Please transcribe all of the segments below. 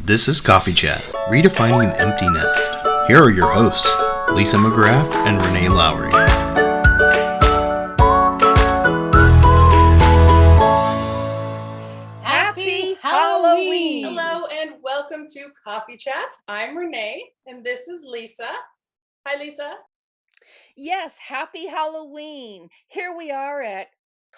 This is Coffee Chat, Redefining the Empty Nest. Here are your hosts, Lisa McGrath and Renee Lowry. Happy Halloween! Hello and welcome to Coffee Chat. I'm Renee and this is Lisa. Hi, Lisa. Yes, happy Halloween. Here we are at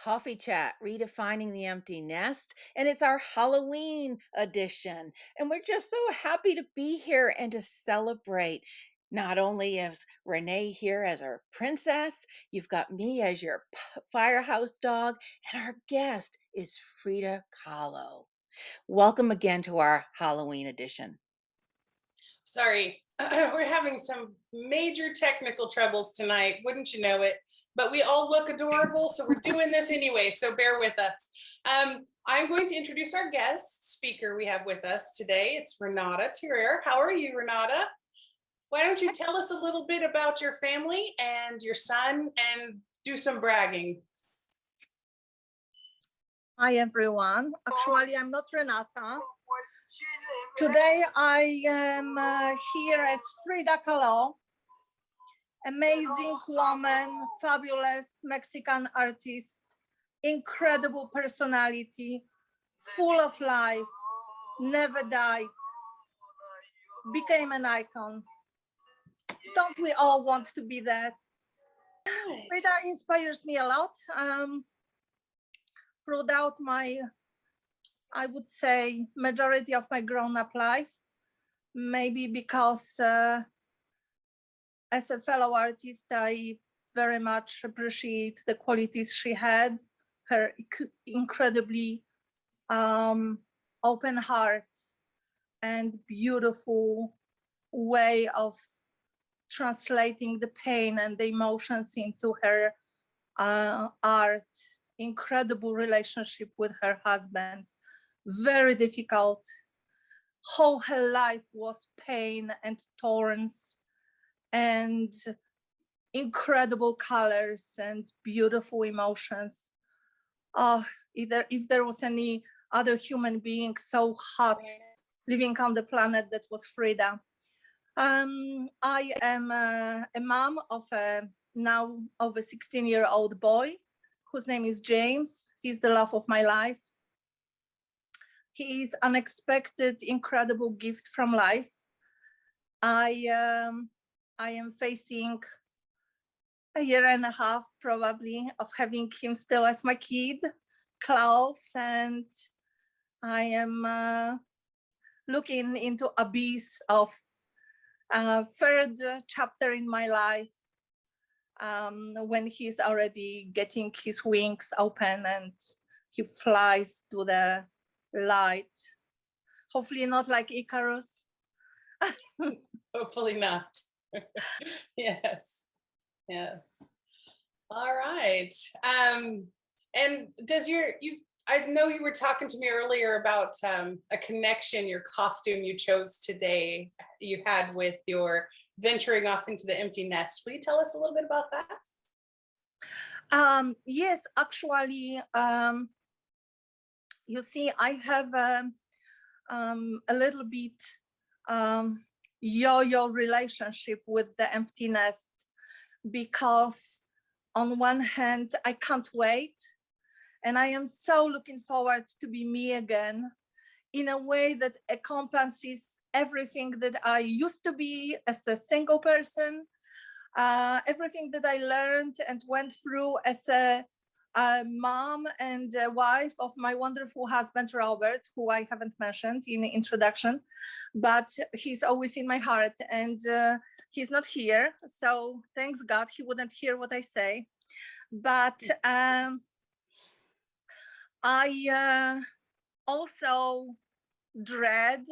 Coffee Chat, Redefining the Empty Nest, and it's our Halloween edition. And we're just so happy to be here and to celebrate. Not only is Renee here as our princess, you've got me as your firehouse dog, and our guest is Frida Kahlo. Welcome again to our Halloween edition. Sorry, we're having some major technical troubles tonight, wouldn't you know it? But we all look adorable, so we're doing this anyway, so bear with us. I'm going to introduce our guest speaker we have with us today. It's Renata Thierer. How are you, Renata? Why don't you tell us a little bit about your family and your son and do some bragging? Hi, everyone. Actually, I'm not Renata. Today, I am here as Frida Kahlo, amazing woman, fabulous Mexican artist, incredible personality, full of life, never died, became an icon. Don't we all want to be that? Frida inspires me a lot. Throughout my, I would say, majority of my grown-up life, maybe because as a fellow artist, I very much appreciate the qualities she had, her incredibly open heart and beautiful way of translating the pain and the emotions into her art. Incredible relationship with her husband, very difficult. Whole her life was pain and thorns and incredible colors and beautiful emotions. If there was any other human being so hot living on the planet, that was Frida. I am a mom of a now over 16-year-old boy whose name is James. He's the love of my life. He is unexpected, incredible gift from life. I am facing a year and a half probably of having him still as my kid, close, and I am looking into abyss of third chapter in my life. When he's already getting his wings open and he flies to the light. Hopefully not like Icarus. Hopefully not. Yes. All right. And does I know you were talking to me earlier about a connection, your costume you chose today, you had with your venturing off into the empty nest. Will you tell us a little bit about that? Yes, actually, you see, I have a little bit yo-yo relationship with the empty nest, because on one hand, I can't wait. And I am so looking forward to be me again in a way that encompasses everything that I used to be as a single person, everything that I learned and went through as a mom and a wife of my wonderful husband, Robert, who I haven't mentioned in the introduction, but he's always in my heart, and he's not here. So thanks God he wouldn't hear what I say. But I also dread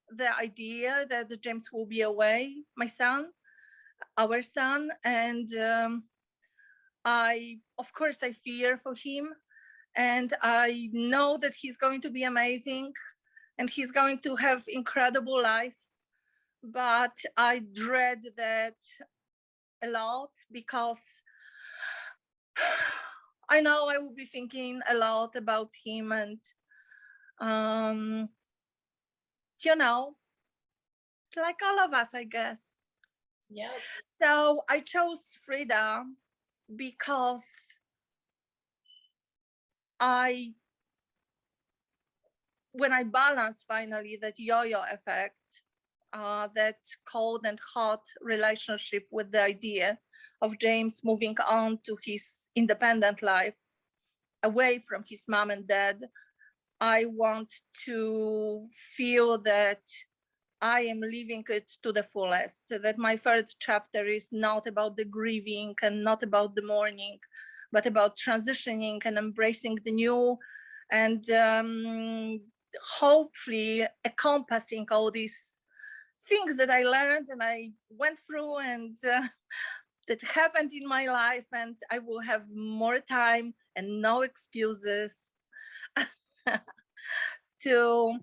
the idea that James will be away, my son, our son, and of course I fear for him, and I know that he's going to be amazing and he's going to have incredible life, but I dread that a lot because I know I will be thinking a lot about him, and like all of us, I guess. Yep. So I chose Frida because when I balanced finally that yo-yo effect, that cold and hot relationship with the idea of James moving on to his independent life, away from his mom and dad, I want to feel that I am living it to the fullest, that my third chapter is not about the grieving and not about the mourning, but about transitioning and embracing the new, and hopefully encompassing all these things that I learned and I went through and that happened in my life, and I will have more time and no excuses to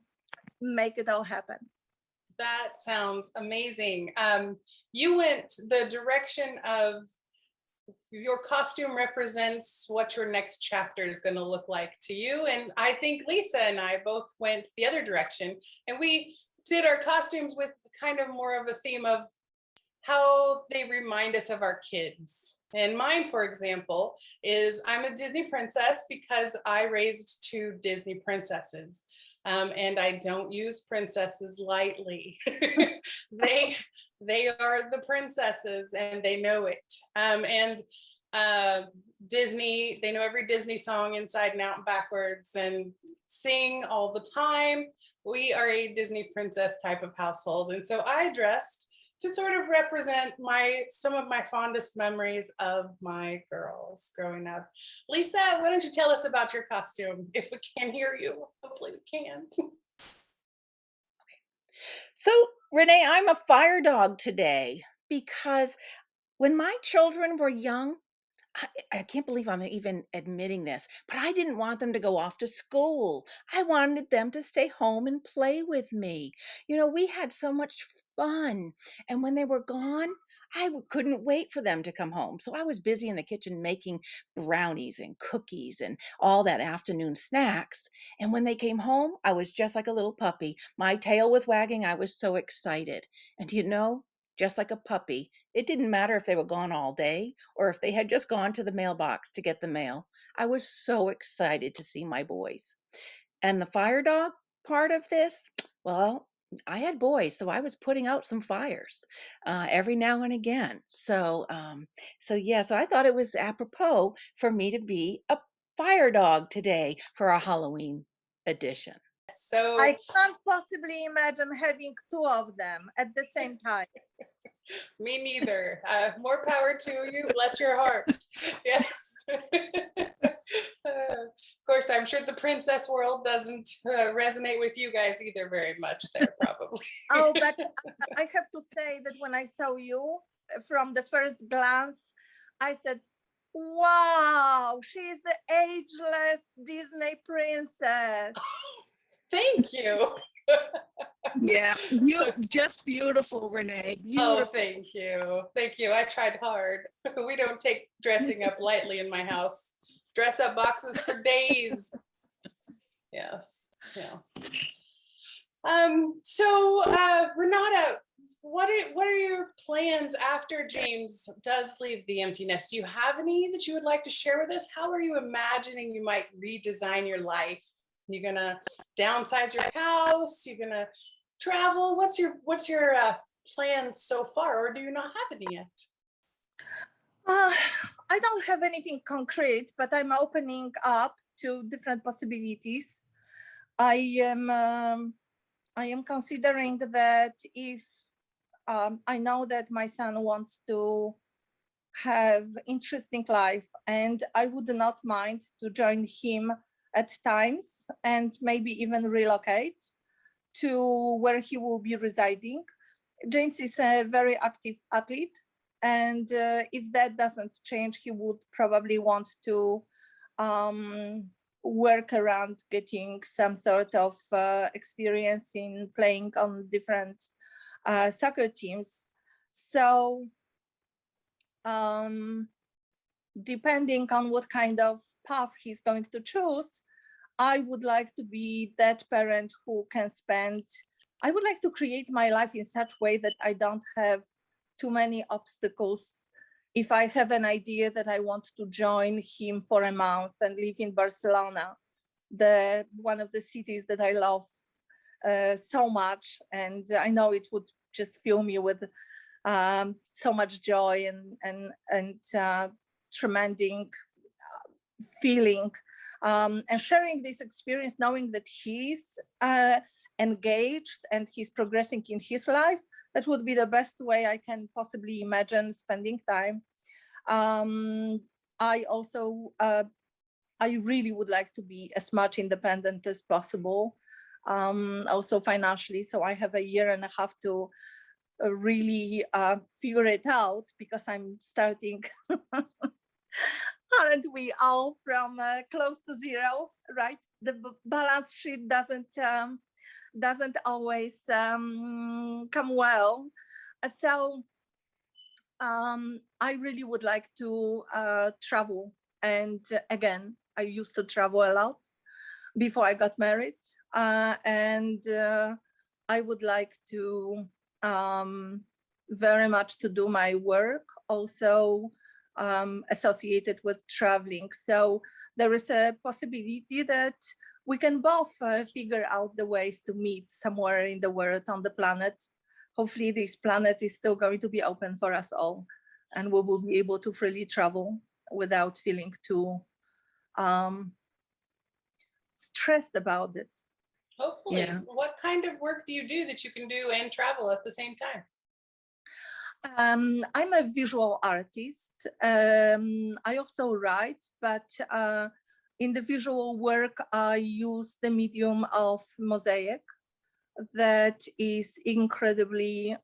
make it all happen. That sounds amazing. You went the direction of your costume represents what your next chapter is going to look like to you. And I think Lisa and I both went the other direction, and we did our costumes with kind of more of a theme of how they remind us of our kids. And mine, for example, is I'm a Disney princess because I raised two Disney princesses. And I don't use princesses lightly. they are the princesses and they know it. Disney, they know every Disney song inside and out and backwards and sing all the time. We are a Disney princess type of household. And so I dressed to sort of represent some of my fondest memories of my girls growing up. Lisa, why don't you tell us about your costume? If we can hear you, hopefully we can. So, Renee, I'm a fire dog today because when my children were young, I can't believe I'm even admitting this, but I didn't want them to go off to school. I wanted them to stay home and play with me. We had so much fun. And when they were gone, couldn't wait for them to come home. So I was busy in the kitchen making brownies and cookies and all that afternoon snacks. And when they came home, I was just like a little puppy. My tail was wagging. I was so excited. And just like a puppy, it didn't matter if they were gone all day or if they had just gone to the mailbox to get the mail. I was so excited to see my boys. And the fire dog part of this, well, I had boys, so I was putting out some fires every now and again. So I thought it was apropos for me to be a fire dog today for our Halloween edition. So I can't possibly imagine having two of them at the same time. me neither. More power to you. Bless your heart. Yes. Of course, I'm sure the princess world doesn't resonate with you guys either very much there, probably. Oh, but I have to say that when I saw you from the first glance, I said, wow, she is the ageless Disney princess. Thank you. Yeah, you just beautiful, Renee. Beautiful. Oh, thank you. Thank you. I tried hard. We don't take dressing up lightly in my house. Dress up boxes for days. Yes. So Renata, what are your plans after James does leave the empty nest? Do you have any that you would like to share with us? How are you imagining you might redesign your life? You're gonna downsize your house? You're gonna travel? What's your plans so far, or do you not have any yet? I don't have anything concrete, but I'm opening up to different possibilities. I am considering that if I know that my son wants to have interesting life, and I would not mind to join him at times and maybe even relocate to where he will be residing. James is a very active athlete, and if that doesn't change, he would probably want to work around getting some sort of experience in playing on different soccer teams. So depending on what kind of path he's going to choose, I would like to be that parent who can spend I would like to create my life in such way that I don't have too many obstacles. If I have an idea that I want to join him for a month and live in Barcelona, one of the cities that I love so much, and I know it would just fill me with so much joy and tremendous feeling, and sharing this experience, knowing that he's engaged and he's progressing in his life. That would be the best way I can possibly imagine spending time. I also, I really would like to be as much independent as possible, also financially. So I have a year and a half to really figure it out, because I'm starting, aren't we all, from close to zero, right? The balance sheet doesn't always come well. So I really would like to travel. And again, I used to travel a lot before I got married. And I would like to very much to do my work also associated with traveling. So there is a possibility that we can both figure out the ways to meet somewhere in the world, on the planet. Hopefully this planet is still going to be open for us all, and we will be able to freely travel without feeling too stressed about it. Hopefully. Yeah. What kind of work do you do that you can do and travel at the same time? I'm a visual artist. I also write, but in the visual work, I use the medium of mosaic that is incredibly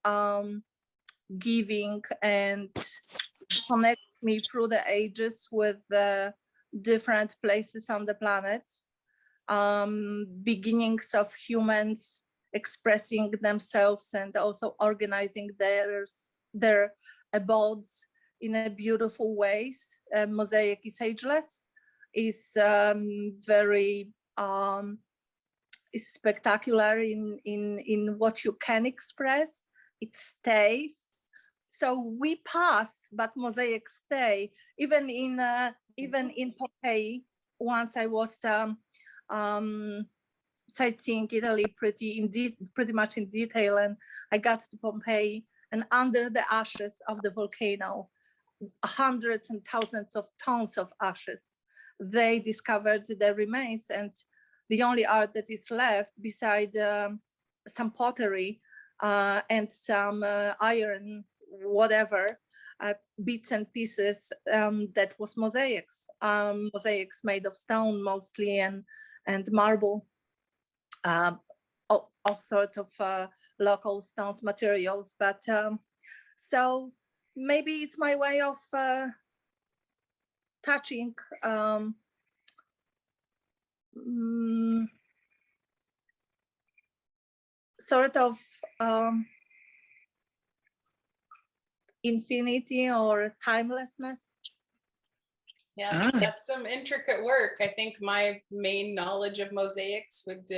giving and connects me through the ages with the different places on the planet. Beginnings of humans expressing themselves and also organizing their abodes in a beautiful ways. Mosaic is ageless, is very is spectacular in what you can express. It stays. So we pass, but mosaics stay. Even in Pompeii, once I was sightseeing Italy pretty much in detail, and I got to Pompeii, and under the ashes of the volcano, hundreds and thousands of tons of ashes, they discovered the remains, and the only art that is left, beside some pottery and some iron, whatever, bits and pieces, that was mosaics. Mosaics made of stone mostly, and marble, all sorts of local stones materials. But so maybe it's my way of touching sort of infinity or timelessness. Yeah, that's some intricate work. I think my main knowledge of mosaics would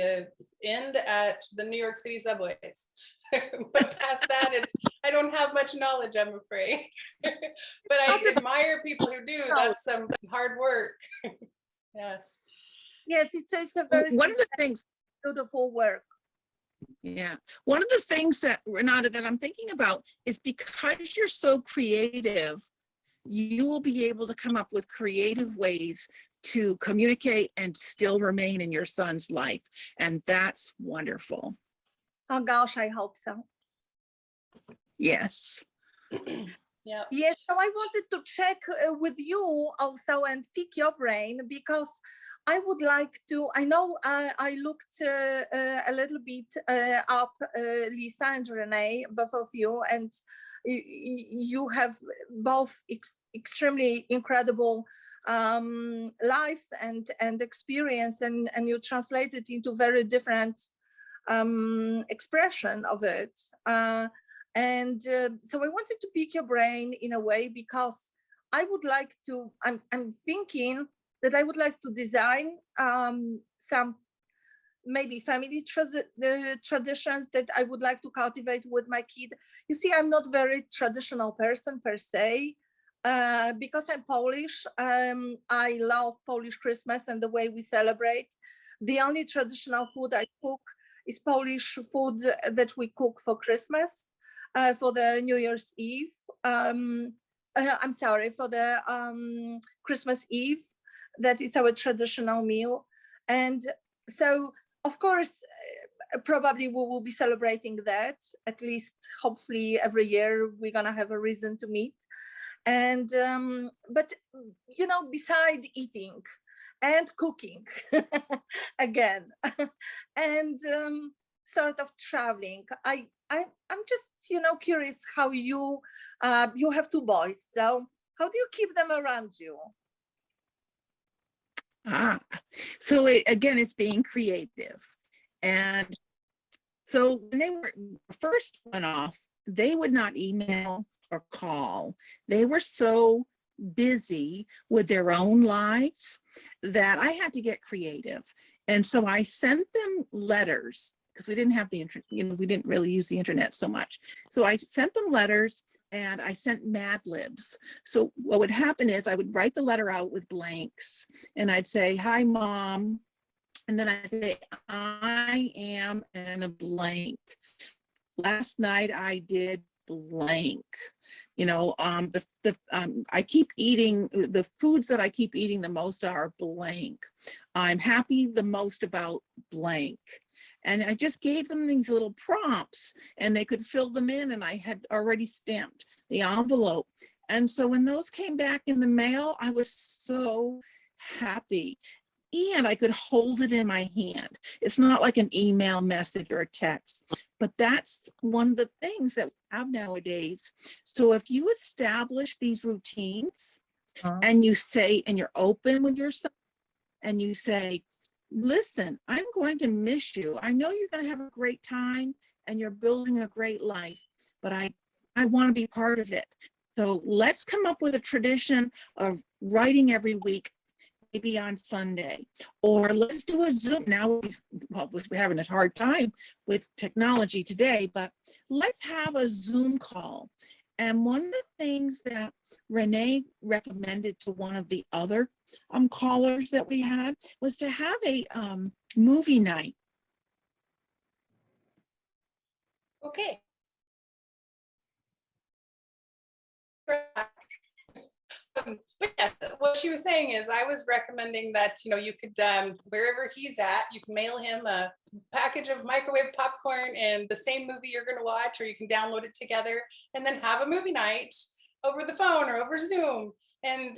end at the New York City subways. But past that, I don't have much knowledge, I'm afraid. But I admire people who do. That's some hard work. Yes. Yes, it's a very One of the things, beautiful work. yeah, one of the things that, Renata, that I'm thinking about is, because you're so creative, you will be able to come up with creative ways to communicate and still remain in your son's life. And that's wonderful. Oh gosh, I hope so. Yes. Yeah. Yes, so I wanted to check with you also and pick your brain, because I would like to, I know I looked a little bit up Lisa and Renee, both of you, and you have both extremely incredible lives and experience, and you translate it into very different expression of it. And so I wanted to pick your brain in a way, because I would like to, I'm thinking that I would like to design some maybe family traditions that I would like to cultivate with my kid. You see, I'm not very traditional person per se. Because I'm Polish, I love Polish Christmas and the way we celebrate. The only traditional food I cook is Polish food that we cook for Christmas, for the New Year's Eve. I'm sorry, for the Christmas Eve. That is our traditional meal. And so, of course, probably we will be celebrating that, at least hopefully every year we're gonna have a reason to meet. And but you know, beside eating and cooking again and sort of traveling, I'm just, you know, curious how you you have two boys, so how do you keep them around you? So again, it's being creative. And so when they were first went off, they would not email or call. They were so busy with their own lives that I had to get creative. And so I sent them letters because we didn't have the internet, you know, we didn't really use the internet so much. So I sent them letters and I sent Mad Libs. So what would happen is I would write the letter out with blanks and I'd say, "Hi, Mom." And then I say, "I am," and a blank. "Last night I did blank." You know, I keep eating, the foods that I keep eating the most are blank. "I'm happy the most about blank." And I just gave them these little prompts and they could fill them in, and I had already stamped the envelope. And so when those came back in the mail, I was so happy. And I could hold it in my hand. It's not like an email message or a text, but that's one of the things that we have nowadays. So if you establish these routines and you say, and you're open with yourself and you say, "Listen, I'm going to miss you. I know you're going to have a great time and you're building a great life, but I want to be part of it. So let's come up with a tradition of writing every week, maybe on Sunday, or let's do a Zoom." Now, we're having a hard time with technology today, but let's have a Zoom call. And one of the things that Renee recommended to one of the other callers that we had was to have a movie night. Okay. But yeah, what she was saying is I was recommending that, you know, you could, wherever he's at, you can mail him a package of microwave popcorn and the same movie you're going to watch, or you can download it together and then have a movie night over the phone or over Zoom and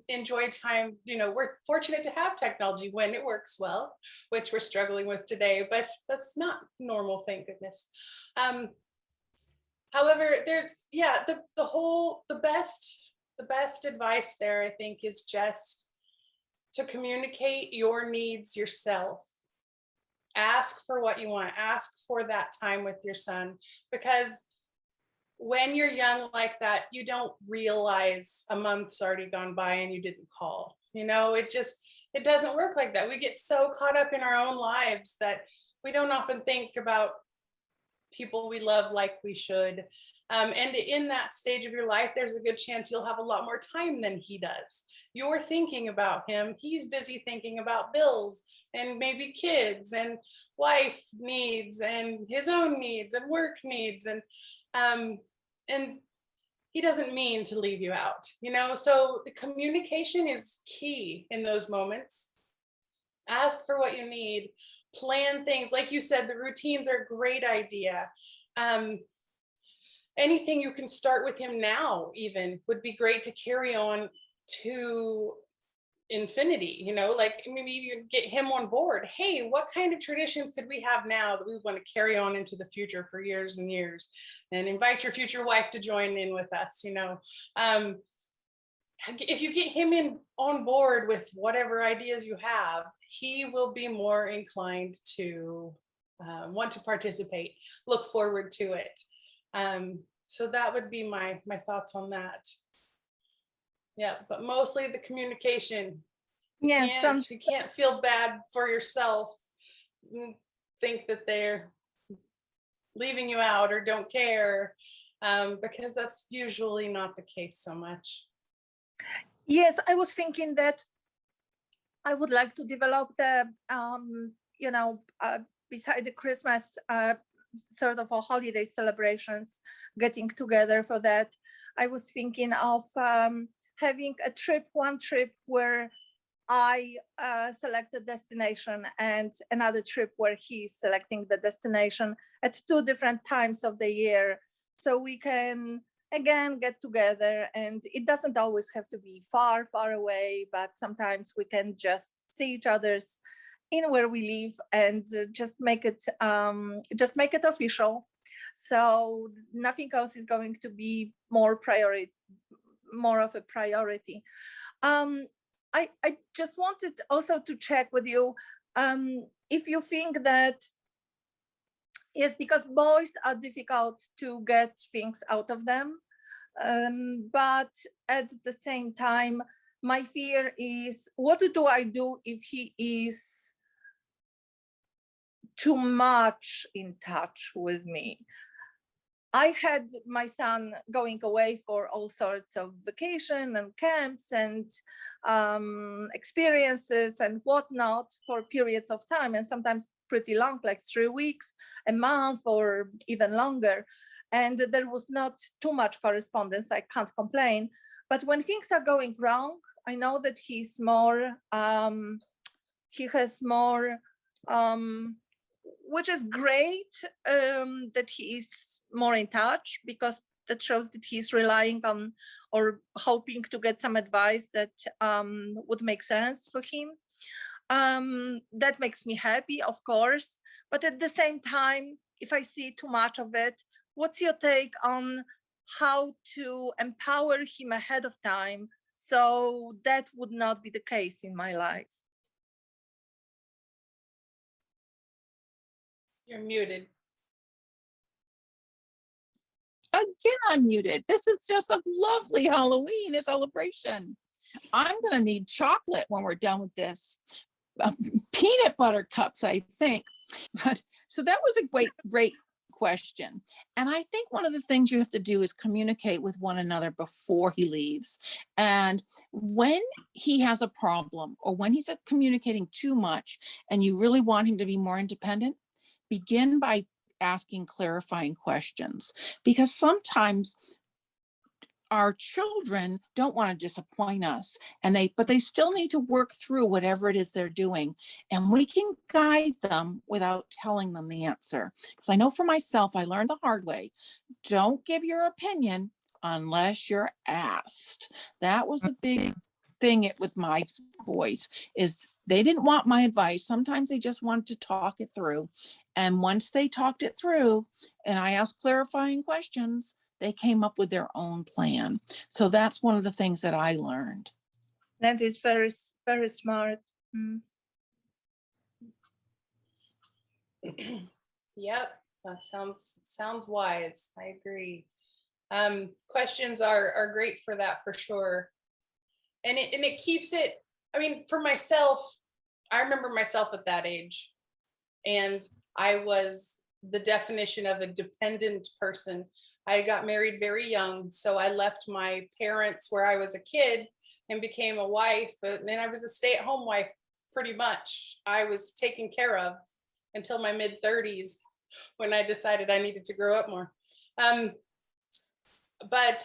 enjoy time. You know, we're fortunate to have technology when it works well, which we're struggling with today, but that's not normal, thank goodness. However, there's, yeah, the best advice there, I think, is just to communicate your needs yourself. Ask for what you want, ask for that time with your son, because when you're young like that, you don't realize a month's already gone by and you didn't call. You know, it doesn't work like that. We get so caught up in our own lives that we don't often think about people we love like we should. And in that stage of your life, there's a good chance you'll have a lot more time than he does. You're thinking about him. He's busy thinking about bills and maybe kids and wife needs and his own needs and work needs. And he doesn't mean to leave you out, you know? So the communication is key in those moments. Ask for what you need, plan things. Like you said, the routines are a great idea. Anything you can start with him now even would be great to carry on to infinity, you know, like maybe you get him on board. Hey, what kind of traditions could we have now that we want to carry on into the future for years and years, and invite your future wife to join in with us, you know. If you get him on board with whatever ideas you have, he will be more inclined to want to participate, look forward to it. So that would be my thoughts on that. Yeah, but mostly the communication. Yes, You can't feel bad for yourself. think that they're leaving you out or don't care, because that's usually not the case so much. Yes, I was thinking that I would like to develop the, beside the Christmas, sort of a holiday celebrations, getting together for that. I was thinking of having one trip where I select the destination and another trip where he's selecting the destination at 2 different times of the year. So we can, again, get together, and it doesn't always have to be far, far away, but sometimes we can just see each other's in where we live and just make it official. So nothing else is going to be more of a priority. I just wanted also to check with you if you think that, yes, because boys are difficult to get things out of them, but at the same time, my fear is, what do I do if he is too much in touch with me? I had my son going away for all sorts of vacation and camps and experiences and whatnot for periods of time, and sometimes pretty long, like 3 weeks, a month, or even longer. And there was not too much correspondence. I can't complain. But when things are going wrong, I know that he has more, which is great, that he is more in touch, because that shows that he's relying on or hoping to get some advice that would make sense for him. That makes me happy, of course. But at the same time, if I see too much of it, what's your take on how to empower him ahead of time so that would not be the case in my life? You're muted. Again, I'm muted. This is just a lovely Halloween celebration. I'm going to need chocolate when we're done with this. Peanut butter cups, I think. But so that was a great question. And I think one of the things you have to do is communicate with one another before he leaves. And when he has a problem, or when he's communicating too much and you really want him to be more independent, begin by asking clarifying questions, because sometimes our children don't want to disappoint us, but they still need to work through whatever it is they're doing, and we can guide them without telling them the answer. Because I know for myself, I learned the hard way: don't give your opinion unless you're asked. That was a big thing with my boys, is they didn't want my advice. Sometimes they just wanted to talk it through. And once they talked it through and I asked clarifying questions, they came up with their own plan. So that's one of the things that I learned. That is very, very smart. Yep, that sounds wise. I agree. Questions are great for that, for sure. And it keeps it, I mean, for myself, I remember myself at that age, and I was the definition of a dependent person. I got married very young, so I left my parents where I was a kid and became a wife, and I was a stay-at-home wife pretty much. I was taken care of until my mid-30s, when I decided I needed to grow up more. But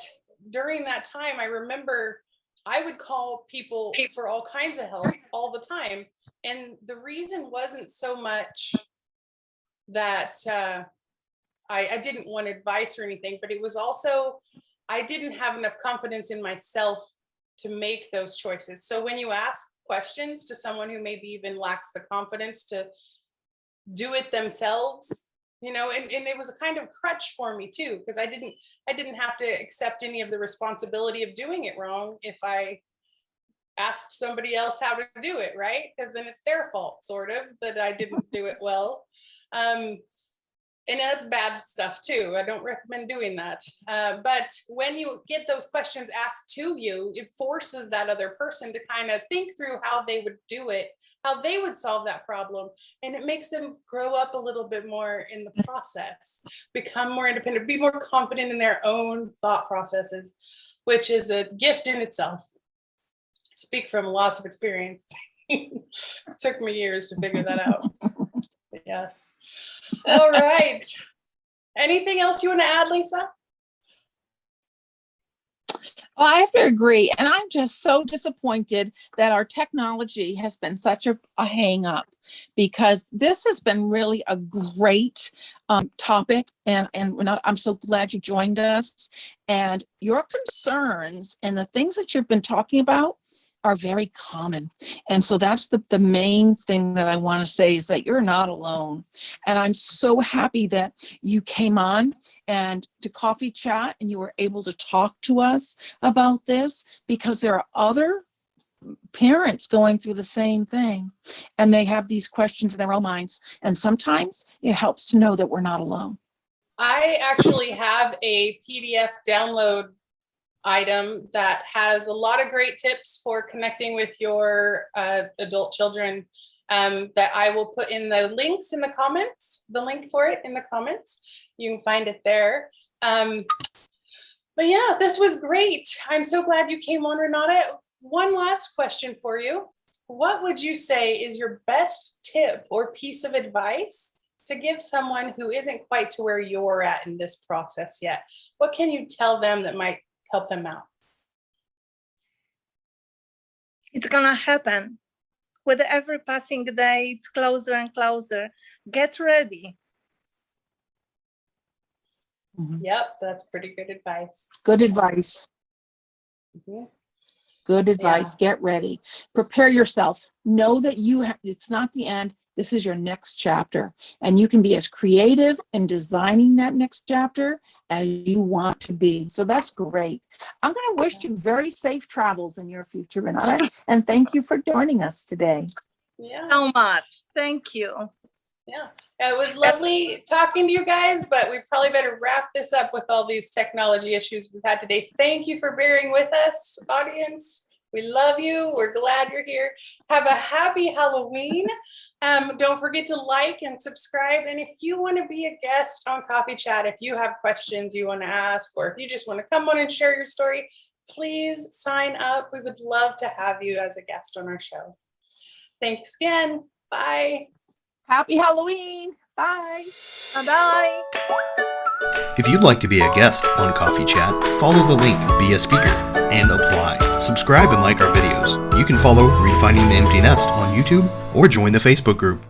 during that time, I remember I would call people for all kinds of help all the time. And the reason wasn't so much that I didn't want advice or anything, but it was also, I didn't have enough confidence in myself to make those choices. So when you ask questions to someone who maybe even lacks the confidence to do it themselves, and it was a kind of crutch for me too, because I didn't have to accept any of the responsibility of doing it wrong if I asked somebody else how to do it, right? Because then it's their fault, sort of, that I didn't do it well. and that's bad stuff too. I don't recommend doing that. But when you get those questions asked to you, it forces that other person to kind of think through how they would do it, how they would solve that problem. And it makes them grow up a little bit more in the process, become more independent, be more confident in their own thought processes, which is a gift in itself. I speak from lots of experience. It took me years to figure that out. But yes. All right. Anything else you want to add, Lisa? Well, I have to agree. And I'm just so disappointed that our technology has been such a hang up, because this has been really a great topic. And I'm so glad you joined us. And your concerns and the things that you've been talking about are very common. And so that's the main thing that I want to say, is that you're not alone. And I'm so happy that you came on and to Coffee Chat and you were able to talk to us about this, because there are other parents going through the same thing and they have these questions in their own minds. And sometimes it helps to know that we're not alone. I actually have a PDF download item that has a lot of great tips for connecting with your adult children, that I will put in the links in the comments, the link for it in the comments. You can find it there. But yeah, this was great. I'm so glad you came on, Renata. One last question for you. What would you say is your best tip or piece of advice to give someone who isn't quite to where you're at in this process yet? What can you tell them that might help them out? It's gonna happen. With every passing day, it's closer and closer. Get ready. Yep, that's pretty good advice. Good advice. Mhm. Good advice. Get ready. Prepare yourself. Know that it's not the end. This is your next chapter. And you can be as creative in designing that next chapter as you want to be. So that's great. I'm going to wish you very safe travels in your future, Renata. And thank you for joining us today. Yeah. So much. Thank you. Yeah, it was lovely talking to you guys, but we probably better wrap this up with all these technology issues we've had today. Thank you for bearing with us, audience. We love you. We're glad you're here. Have a happy Halloween. Don't forget to like and subscribe. And if you want to be a guest on Coffee Chat, if you have questions you want to ask, or if you just want to come on and share your story, please sign up. We would love to have you as a guest on our show. Thanks again. Bye. Happy Halloween. Bye. Bye-bye. If you'd like to be a guest on Coffee Chat, follow the link, be a speaker, and apply. Subscribe and like our videos. You can follow Redefining the Empty Nest on YouTube or join the Facebook group.